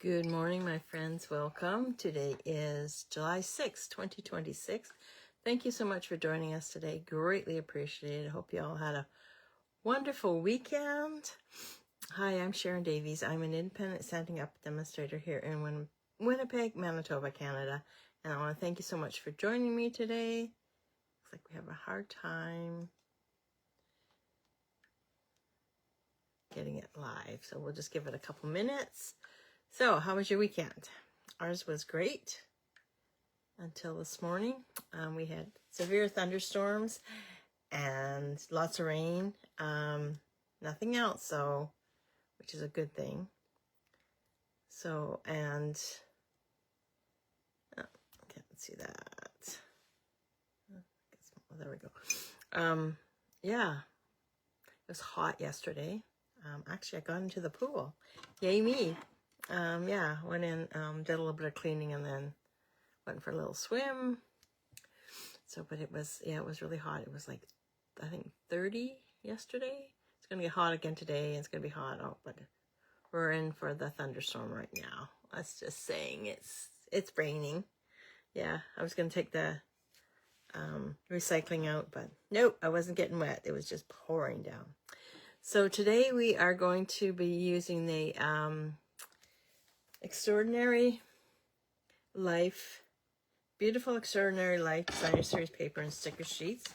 Good morning, my friends. Welcome. Today is July 6th, 2026. Thank you so much for joining us today. Greatly appreciated. I hope you all had a wonderful weekend. Hi, I'm Sharon Davies. I'm an independent Standing Up demonstrator here in Winnipeg, Manitoba, Canada. And I want to thank you so much for joining me today. Looks like we have a hard time getting it live, so we'll just give it a couple minutes. So, how was your weekend? Ours was great until this morning. We had severe thunderstorms and lots of rain. Nothing else, so which is a good thing. So, and oh, can't see that. There we go. Yeah, it was hot yesterday. Actually, I got into the pool. Yay me! Yeah, went in, did a little bit of cleaning, and then went for a little swim. So, but it was really hot. It was like, I think 30 yesterday. It's going to get hot again today, and it's going to be hot. Oh, but we're in for the thunderstorm right now. That's just saying it's raining. Yeah, I was going to take the recycling out, but nope, I wasn't getting wet. It was just pouring down. So today we are going to be using the Extraordinary Life, Beautiful Extraordinary Life Designer Series paper and sticker sheets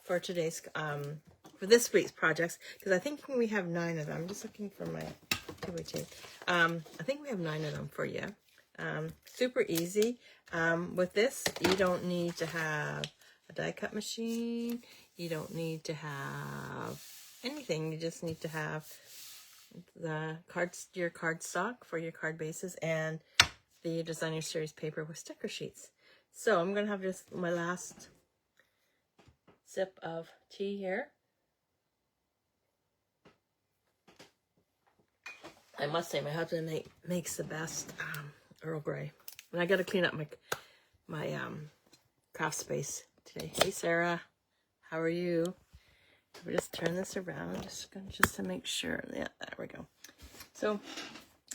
for today's, for this week's projects, because I think we have 9 of them. I'm just looking for my 2x2. I think we have 9 of them for you. Super easy. With this, you don't need to have a die cut machine. You don't need to have anything. You just need to have the cards, your cardstock for your card bases, and the Designer Series paper with sticker sheets. So I'm going to have just my last sip of tea here. I must say, my husband makes the best Earl Grey. And I got to clean up my craft space today. Hey, Sarah. How are you? We just turn this around just to make sure. Yeah, there we go. So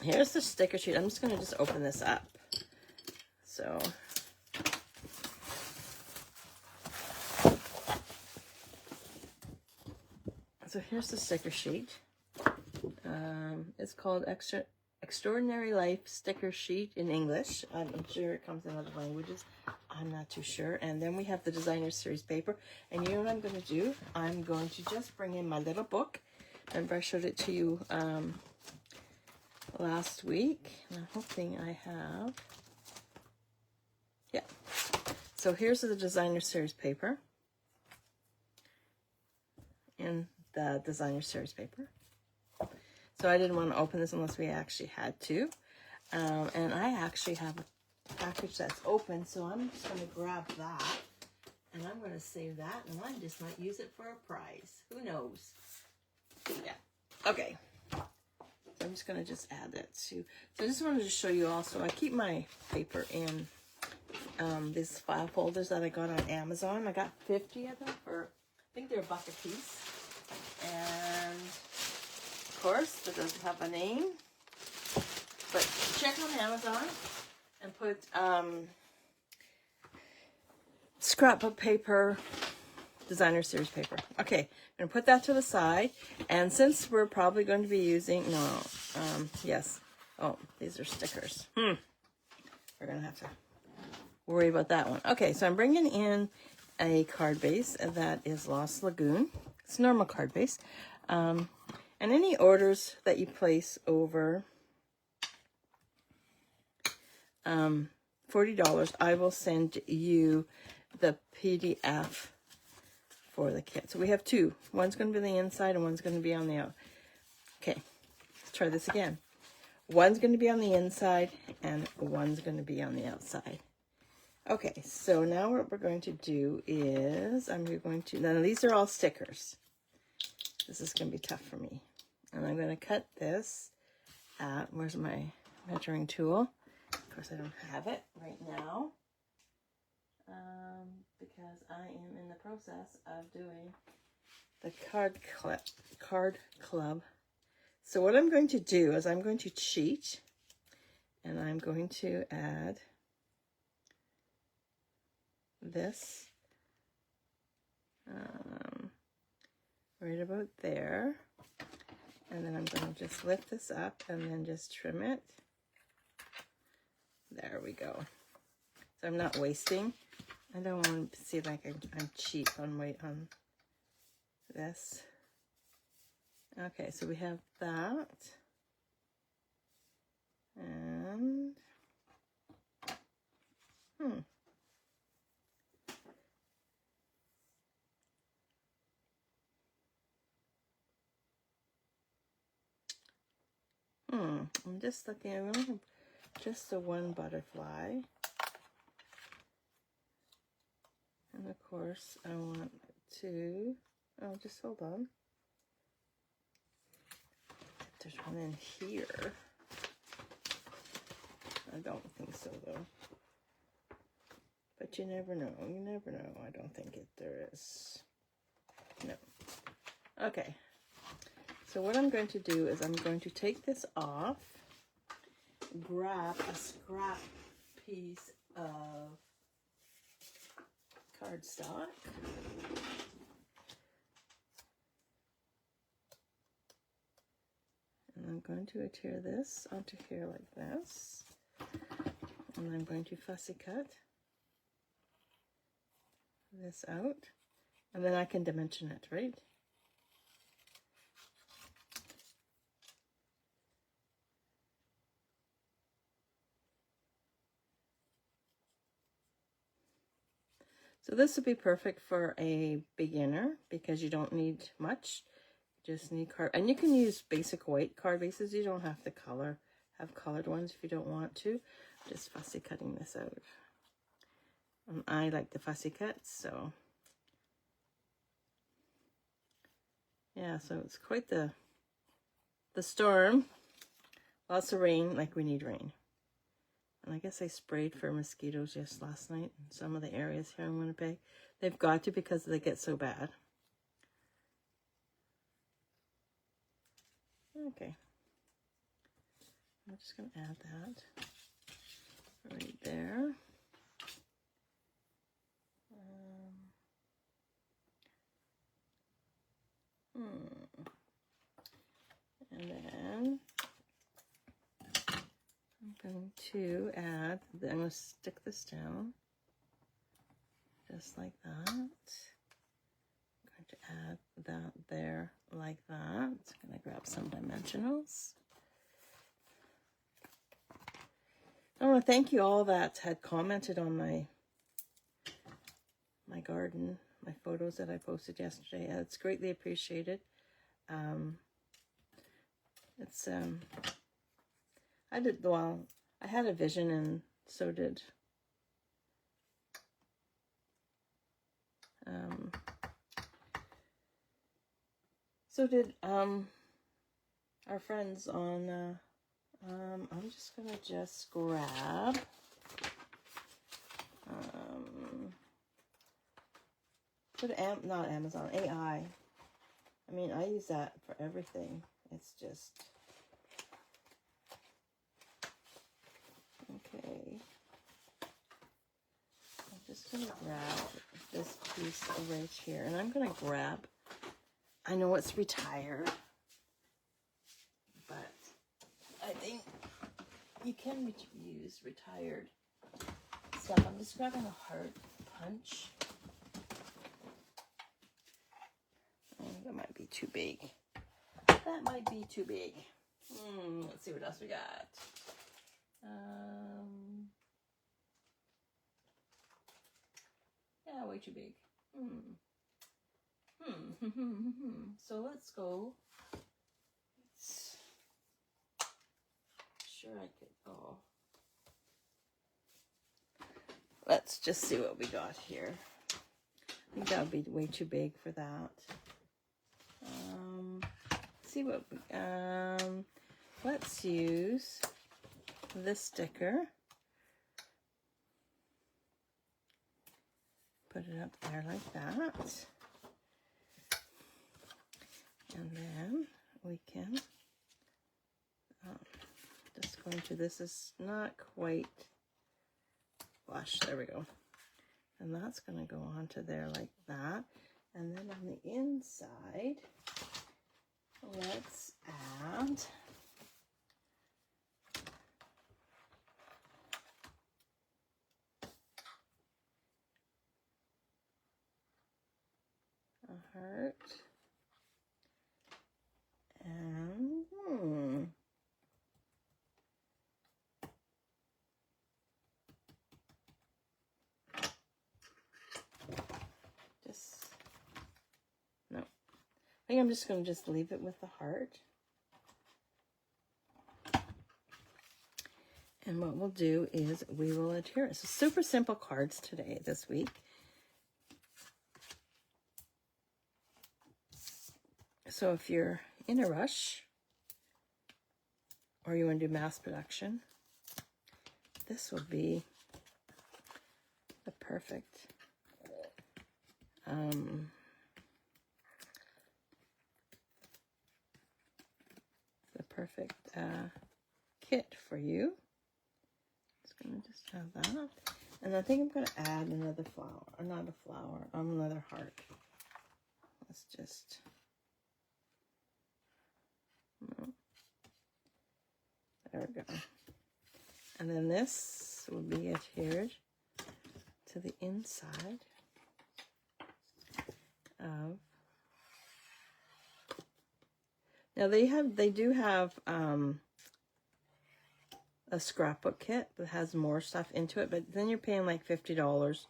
here's the sticker sheet. I'm just going to just open this up. So here's the sticker sheet. It's called Extraordinary Life Sticker Sheet in English. I'm sure it comes in other languages. I'm not too sure. And then we have the Designer Series paper. And you know what I'm going to do? I'm going to just bring in my little book. Remember I showed it to you last week. And I'm hoping I have. Yeah. So here's the Designer Series paper. In the Designer Series paper. So I didn't want to open this unless we actually had to. And I actually have a package that's open, so I'm just going to grab that. And I'm going to save that, and I just might use it for a prize. Who knows? Yeah. Okay. So I'm just going to just add that to. So I just wanted to show you also, I keep my paper in these file folders that I got on Amazon. I got 50 of them for, I think they're $1 a piece. And of course, it doesn't have a name, but check on Amazon and put scrapbook paper, Designer Series paper. Okay, I'm going to put that to the side, and since we're probably going to be using, yes, oh, these are stickers. We're going to have to worry about that one. Okay, so I'm bringing in a card base that is Lost Lagoon. It's normal card base. And any orders that you place over $40, I will send you the PDF for the kit. So we have 2. One's going to be on the inside and one's going to be on the out. Okay, let's try this again. One's going to be on the inside and one's going to be on the outside. Okay, so now what we're going to do is now these are all stickers. This is going to be tough for me. And I'm going to cut this at, where's my measuring tool? Of course, I don't have it right now. Because I am in the process of doing the card club. So what I'm going to do is I'm going to cheat And I'm going to add this right about there. And then I'm going to just lift this up and then just trim it. There we go. So I'm not wasting. I don't want to see like I'm cheap on weight on this. Okay, so we have that. And I'm just looking. I only have just the one butterfly, and of course I want to. Oh, just hold on. There's one in here. I don't think so though. But you never know. You never know. I don't think there is. No. Okay. So what I'm going to do is I'm going to take this off, grab a scrap piece of cardstock, and I'm going to adhere this onto here like this, and I'm going to fussy cut this out, and then I can dimension it, right? So this would be perfect for a beginner because you don't need much. You just need card, and you can use basic white card bases. You don't have to have colored ones if you don't want to. Just fussy cutting this out. And I like the fussy cuts, so yeah, so it's quite the storm. Lots of rain, like we need rain. And I guess I sprayed for mosquitoes just last night in some of the areas here in Winnipeg. They've got to because they get so bad. Okay. I'm just going to add that right there. And then I'm going to add, I'm going to stick this down just like that. I'm going to add that there like that. I'm going to grab some dimensionals. I want to thank you all that had commented on my garden, my photos that I posted yesterday. It's greatly appreciated. I had a vision, and so did our friends on I'm just gonna grab not Amazon, AI. I mean, I use that for everything. It's just okay. I'm just gonna grab this piece right here, and I'm gonna grab, I know it's retired, but I think you can use retired stuff. I'm just grabbing a heart punch. Oh, that might be too big. That might be too big. Let's see what else we got. Yeah, way too big. So let's go. Sure, I could. Oh, let's just see what we got here. I think that would be way too big for that. See what we, let's use this sticker. Put it up there like that. And then we can Just going to, this is not quite flush. There we go. And that's going to go onto there like that. And then on the inside, let's add a heart. And no. I think I'm just going to just leave it with the heart. And what we'll do is we will adhere it. So super simple cards today, this week. So if you're in a rush or you want to do mass production, this will be the perfect kit for you. Just gonna have that, and I think I'm gonna add another flower, or not a flower, another heart. Let's just. There we go. And then this will be adhered to the inside of. Now they do have a scrapbook kit that has more stuff into it, but then you're paying like $50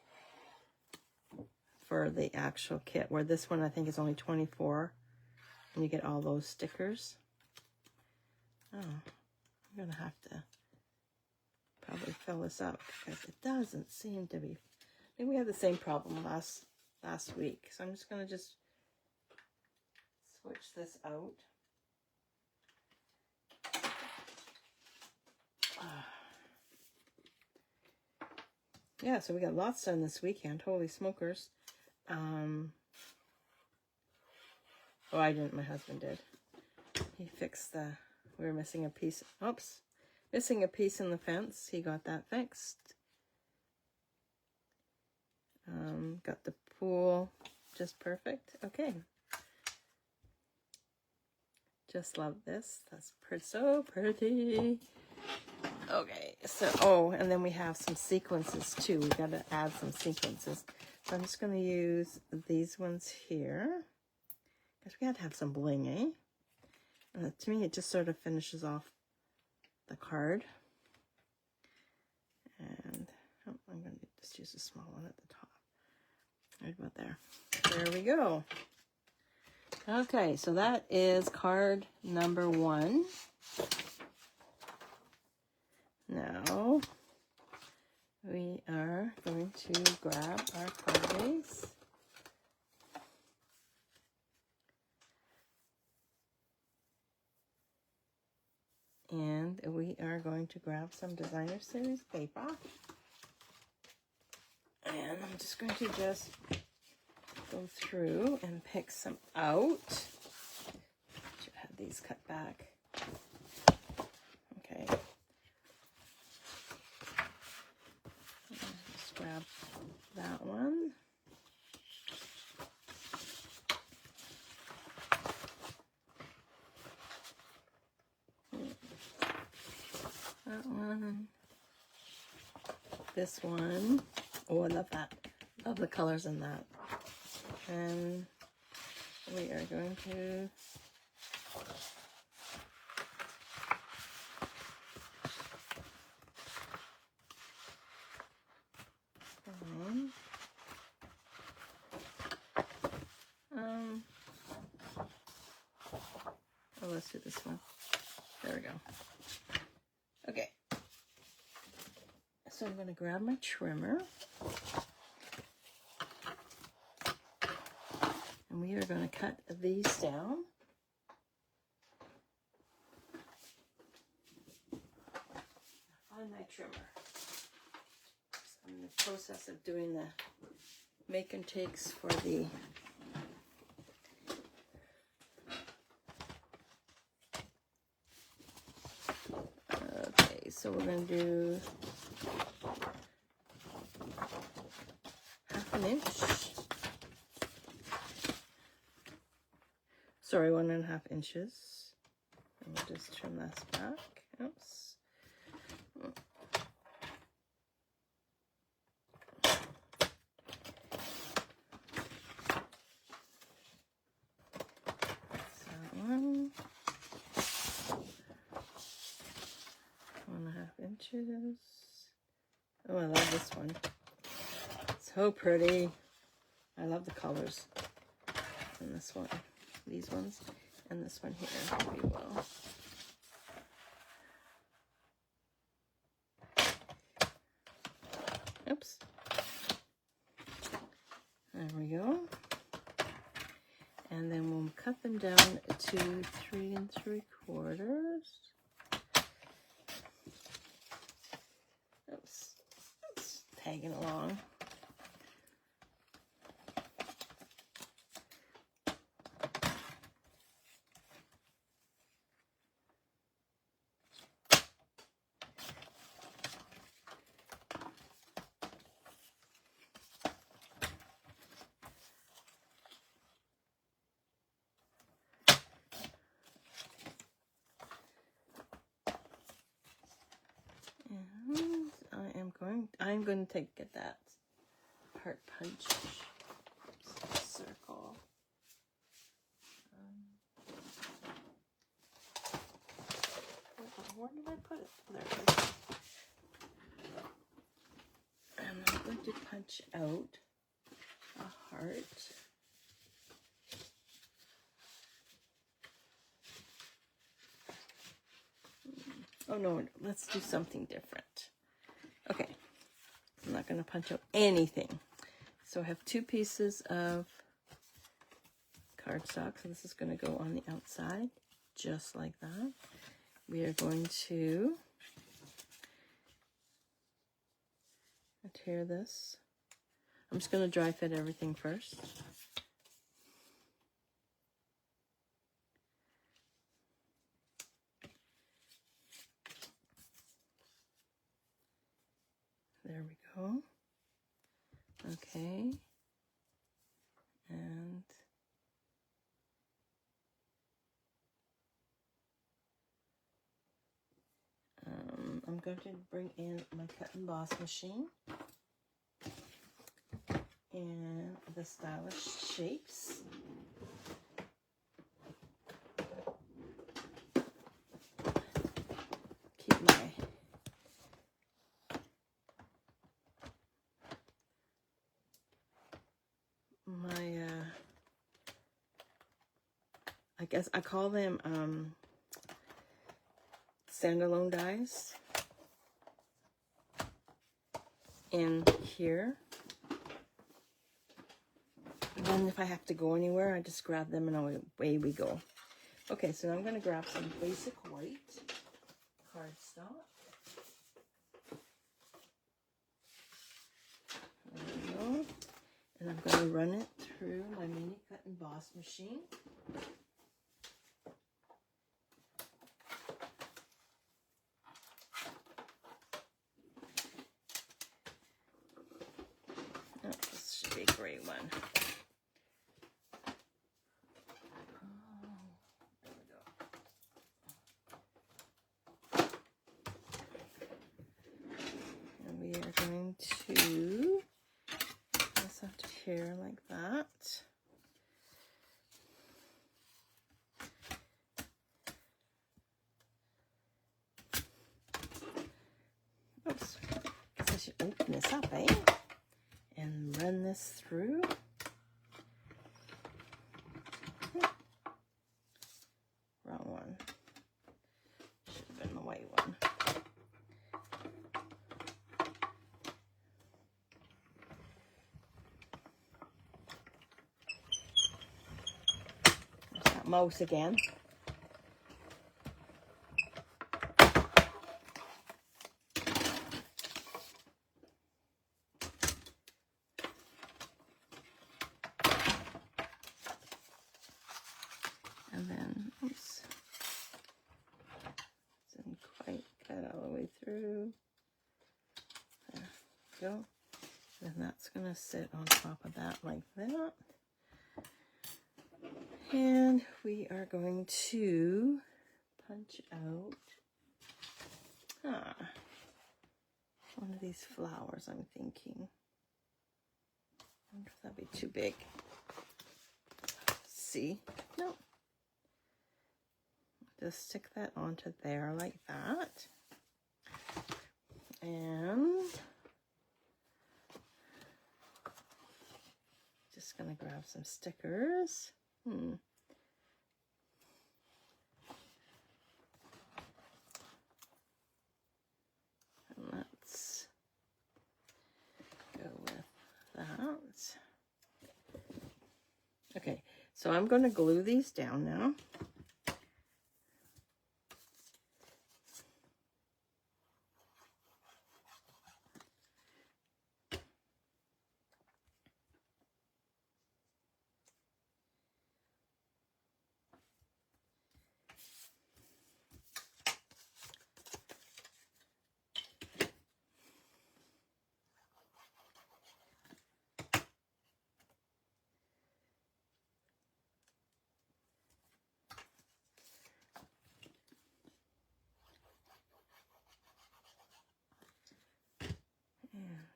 for the actual kit, where this one I think is only $24, and you get all those stickers. Oh, I'm gonna have to probably fill this up because it doesn't seem to be. I think we had the same problem last week, so I'm just gonna just switch this out. Yeah, so we got lots done this weekend. Holy smokers. Oh, I didn't. My husband did. He fixed we were missing a piece. Oops. Missing a piece in the fence. He got that fixed. Got the pool just perfect. Okay. Just love this. That's so pretty. Okay, so, and then we have some sequences too. We got to add some sequences. So I'm just going to use these ones here. Because we got to have some bling, eh? To me, it just sort of finishes off the card. And I'm going to just use a small one at the top. Right about there. There we go. Okay, so that is card number 1. Now, we are going to grab our card base. And we are going to grab some designer series paper. And I'm just going to just go through and pick some out. Should have these cut back. Okay. Just grab that one. That one. This one. Oh, I love that. Love the colors in that. And we are going to let's do this one. There we go. Okay. So I'm going to grab my trimmer. And we are going to cut these down. Find my trimmer. So I'm in the process of doing the make and takes for the So we're going to do 1/2 inch. Sorry, 1.5 inches. And we'll just trim this back. Oops. Inches. Oh, I love this one. So pretty. I love the colors. And this one, these ones, and this one here. We will. Oops. There we go. And then we'll cut them down to 3 3/4. Oops. It's tagging along. I'm going to get that heart punch circle. Where did I put it? There it is. And I'm going to punch out a heart. Oh no, let's do something different. Okay. I'm not going to punch out anything. So I have 2 pieces of cardstock. So this is going to go on the outside, just like that. We are going to tear this. I'm just going to dry fit everything first. There we go. Okay. And I'm going to bring in my cut and emboss machine and the Stylish Shapes. Keep my I guess I call them standalone dies in here. Then if I have to go anywhere, I just grab them and away we go. Okay, so now I'm going to grab some basic white cardstock. There we go. And I'm going to run it through my mini cut and emboss machine. Oh, this should be a great one. We are going to just have to tear like that. Oops, guess I should open this up, eh? And run this through. Wrong one. Should have been the white one. Mouse again. And then, oops, didn't quite get all the way through. There we go. And that's going to sit on top of that like that. And we are going to punch out one of these flowers, I'm thinking. I wonder if that'd be too big. See? No. Just stick that onto there like that. And just gonna grab some stickers. And let's go with that. Okay, so I'm going to glue these down now.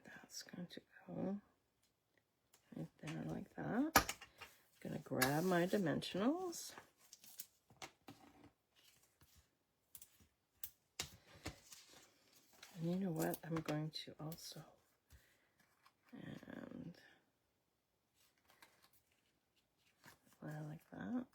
That's going to go right there like that. I'm going to grab my dimensionals. And you know what? I'm going to also, and like that.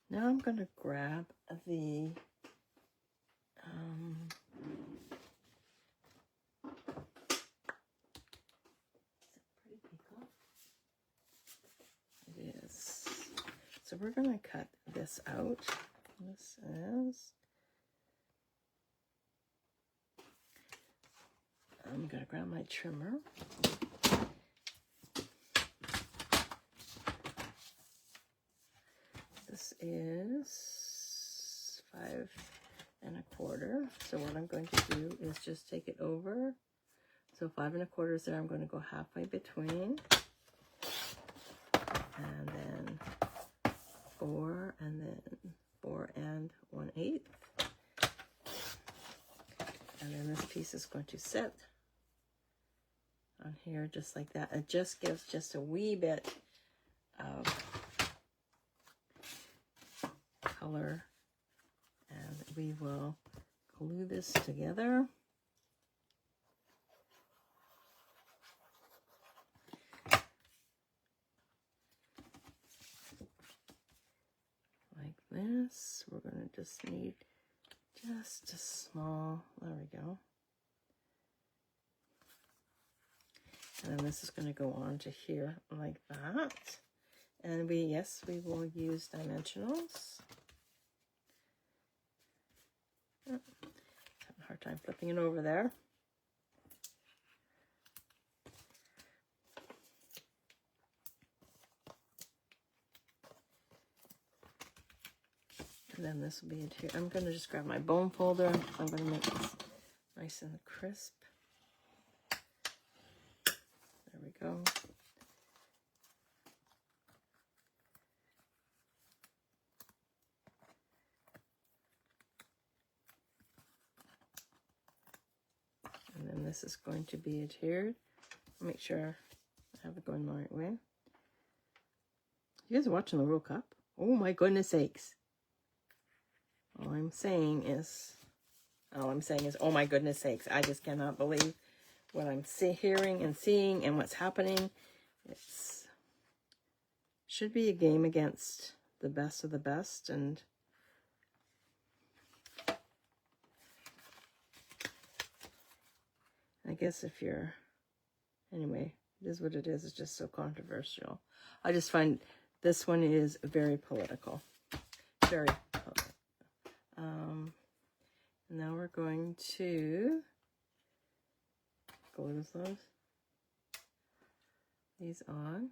Now I'm going to grab the it is. So we're going to cut this out. This is, I'm going to grab my trimmer. This is 5 1/4. So what I'm going to do is just take it over. So 5 1/4 is there. I'm going to go halfway between. And then 4, and then 4 1/8. And then this piece is going to sit on here just like that. It just gives just a wee bit of color, and we will glue this together. Like this. We're going to just need just a small, there we go. And then this is going to go on to here like that. And we will use dimensionals. Having a hard time flipping it over there. And then this will be it here. I'm going to just grab my bone folder. I'm going to make this nice and crisp. There we go. And then this is going to be adhered. Make sure I have it going the right way. You guys are watching the World Cup? Oh my goodness sakes. All I'm saying is, oh my goodness sakes. I just cannot believe what I'm hearing and seeing and what's happening. It's should be a game against the best of the best, and I guess if you're, anyway, it is what it is. It's just so controversial. I just find this one is very political. Very political. Now we're going to glue those. these on.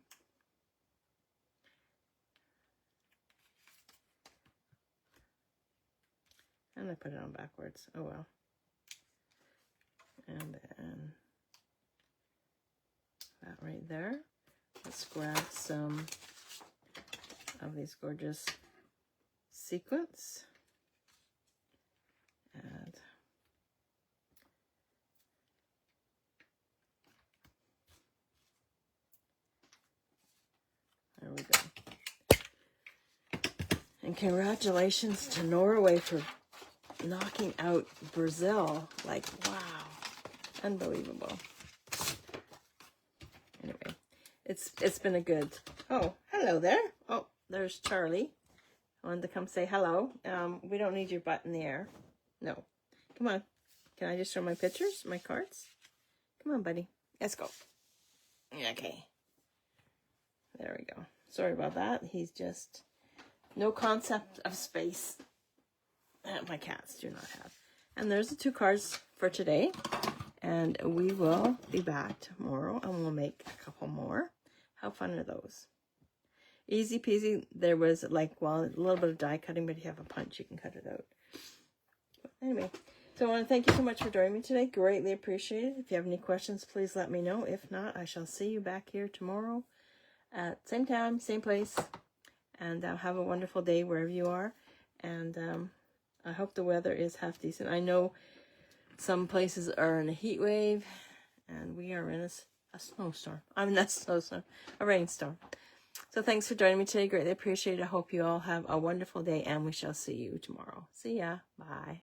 And I put it on backwards. Oh well. And then that right there. Let's grab some of these gorgeous sequins. And there we go. And congratulations to Norway for knocking out Brazil. Like, wow. Unbelievable. Anyway, it's been a good... Oh, hello there. Oh, there's Charlie. I wanted to come say hello. We don't need your butt in the air. No. Come on. Can I just show my pictures, my cards? Come on, buddy. Let's go. Okay. There we go. Sorry about that. He's just no concept of space that my cats do not have. And there's the 2 cards for today. And we will be back tomorrow and we'll make a couple more. How fun are those? Easy peasy. There was like, well, a little bit of die cutting, but if you have a punch, you can cut it out. But anyway, so I want to thank you so much for joining me today. Greatly appreciated. If you have any questions, please let me know. If not, I shall see you back here tomorrow at same time, same place. And have a wonderful day wherever you are. And I hope the weather is half decent. I know some places are in a heat wave, and we are in a snowstorm. I'm in a snowstorm, a rainstorm. So thanks for joining me today. Greatly appreciate it. I hope you all have a wonderful day, and we shall see you tomorrow. See ya. Bye.